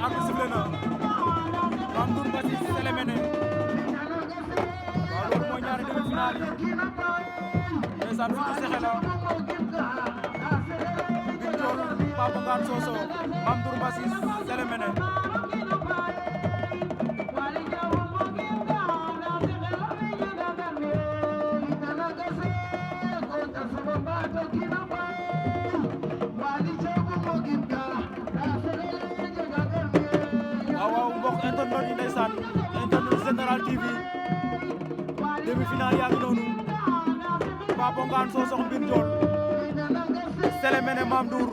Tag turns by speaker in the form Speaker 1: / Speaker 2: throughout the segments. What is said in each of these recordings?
Speaker 1: arbitre sifflé na Mame Ndour Mbassis Sélé Méné waaw loolu mooy ñaari demi-finale yi ndeysaan fii ci Sexé la Mbine Ndiol Papa Ngane Sossokh Mame Ndour Mbassis Sélé Méné waaw mbokk internet yi ndeysaan internet Général TV demi-finale yaa ngi noonu Papa Ngane Sossokh Mbine Ndiol Sélé Méné Mame Ndour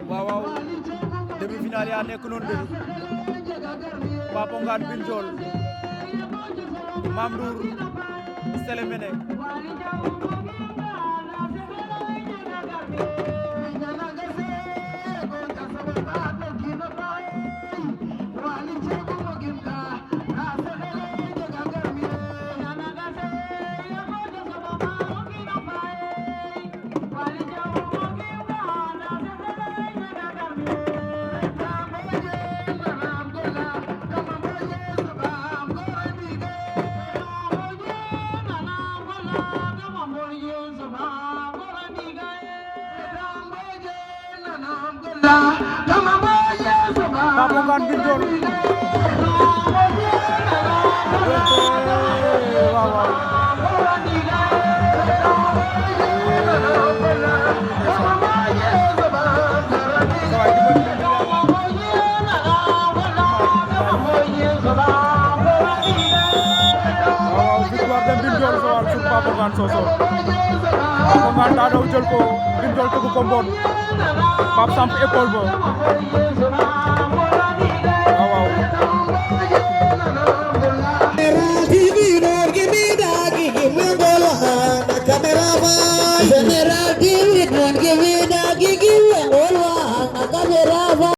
Speaker 1: waaw demi-finale yaa nekk noonu de Papa Ngane Mbine Ndiol Mame Ndour Sélé Méné Papa Ngane Mbine Ndiol victoire de Mbine Ndiol Joal sur Papa Ngane Sossokh Papa Ngane daa daw jël ko Mbine Ndiol tegu ko mboot Pape samp épaule ba